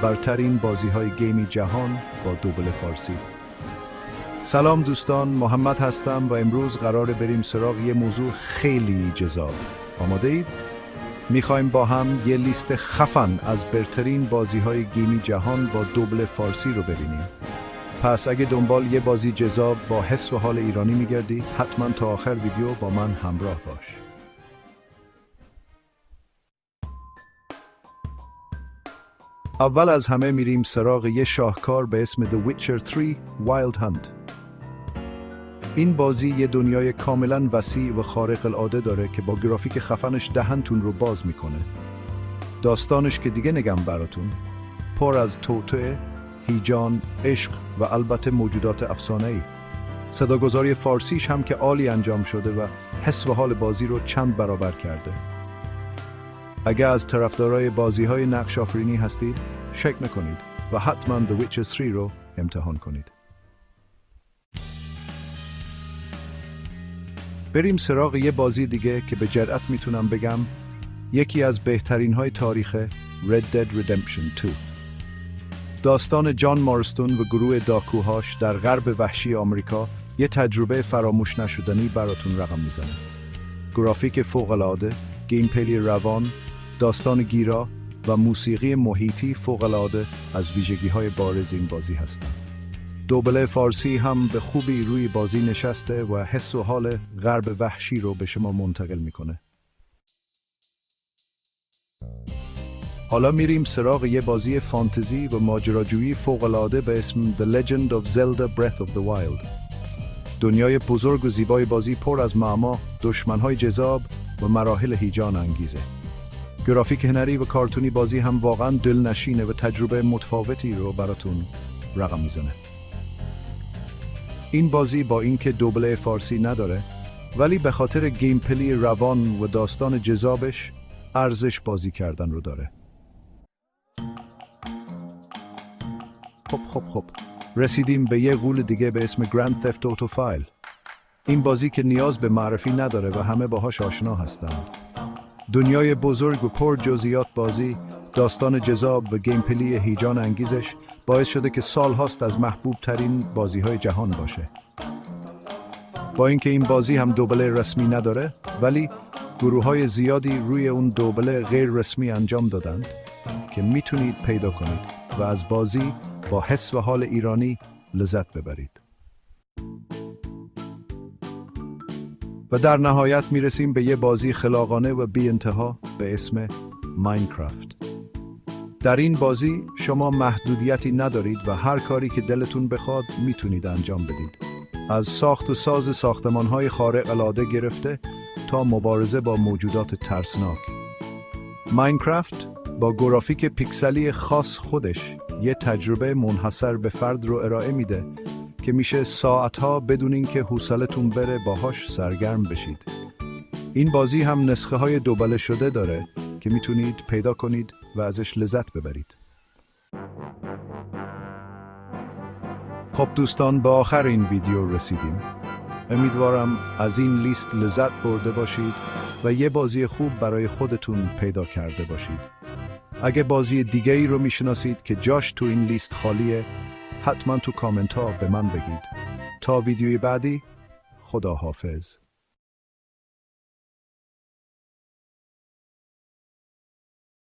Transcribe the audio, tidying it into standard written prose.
برترین بازی‌های گیمی جهان با دوبل فارسی. سلام دوستان، محمد هستم و امروز قراره بریم سراغ یه موضوع خیلی جذاب. آماده اید؟ میخوایم با هم یه لیست خفن از برترین بازی‌های گیمی جهان با دوبل فارسی رو ببینیم. پس اگه دنبال یه بازی جذاب با حس و حال ایرانی میگردی، حتما تا آخر ویدیو با من همراه باش. اول از همه میریم سراغ یه شاهکار به اسم The Witcher 3 Wild Hunt. این بازی یه دنیای کاملا وسیع و خارق العاده داره که با گرافیک خفنش دهنتون رو باز میکنه. داستانش که دیگه نگم براتون، پر از توطئه، هیجان، عشق و البته موجودات افسانه‌ای. صداگذاری فارسیش هم که عالی انجام شده و حس و حال بازی رو چند برابر کرده. اگه از طرفدارای بازی‌های نقش آفرینی هستید، شک نکنید و حتما The Witcher 3 رو امتحان کنید. بریم سراغ یه بازی دیگه که به جرئت میتونم بگم یکی از بهترین‌های تاریخ، Red Dead Redemption 2. داستان جان مارستون و گروه داکوهاش در غرب وحشی آمریکا یه تجربه فراموش نشدنی براتون رقم میزنه. گرافیک فوق‌العاده، گیمپلی روان، داستان گیرا و موسیقی محیطی فوق‌العاده از ویژگی‌های بارز این بازی هستند. دوبله فارسی هم به خوبی روی بازی نشسته و حس و حال غرب وحشی رو به شما منتقل میکنه. حالا میریم سراغ یه بازی فانتزی و ماجراجویی فوق‌العاده به اسم The Legend of Zelda Breath of the Wild. دنیای بزرگ و زیبای بازی پر از معما، دشمن‌های جذاب و مراحل هیجان انگیزه. گرافیک هنری و کارتونی بازی هم واقعاً دلنشینه و تجربه متفاوتی رو براتون رقم میزنه. این بازی با اینکه دوبله فارسی نداره، ولی به خاطر گیمپلی روان و داستان جذابش ارزش بازی کردن رو داره. خب رسیدیم به یه غول دیگه به اسم Grand Theft Auto 5. این بازی که نیاز به معرفی نداره و همه باهاش آشنا هستند. دنیای بزرگ و پر جزئیات بازی، داستان جذاب و گیمپلی هیجان انگیزش باعث شده که سال هاست از محبوب ترین بازی های جهان باشه. با اینکه این بازی هم دوبله رسمی نداره، ولی گروه های زیادی روی اون دوبله غیر رسمی انجام دادند که میتونید پیدا کنید و از بازی با حس و حال ایرانی لذت ببرید. و در نهایت میرسیم به یه بازی خلاقانه و بی انتها به اسم ماینکرافت. در این بازی شما محدودیتی ندارید و هر کاری که دلتون بخواد میتونید انجام بدید. از ساخت و ساز ساختمان‌های خارق العاده گرفته تا مبارزه با موجودات ترسناک. ماینکرافت با گرافیک پیکسلی خاص خودش یه تجربه منحصر به فرد رو ارائه میده که میشه ساعتها بدون اینکه حوصلتون بره باهاش سرگرم بشید. این بازی هم نسخه‌های دوبله شده داره که میتونید پیدا کنید و ازش لذت ببرید. خب دوستان، به آخر این ویدیو رسیدیم. امیدوارم از این لیست لذت برده باشید و یه بازی خوب برای خودتون پیدا کرده باشید. اگه بازی دیگه ای رو میشناسید که جاش تو این لیست خالیه، حتما تو کامنت ها به من بگید. تا ویدیوی بعدی، خدا حافظ.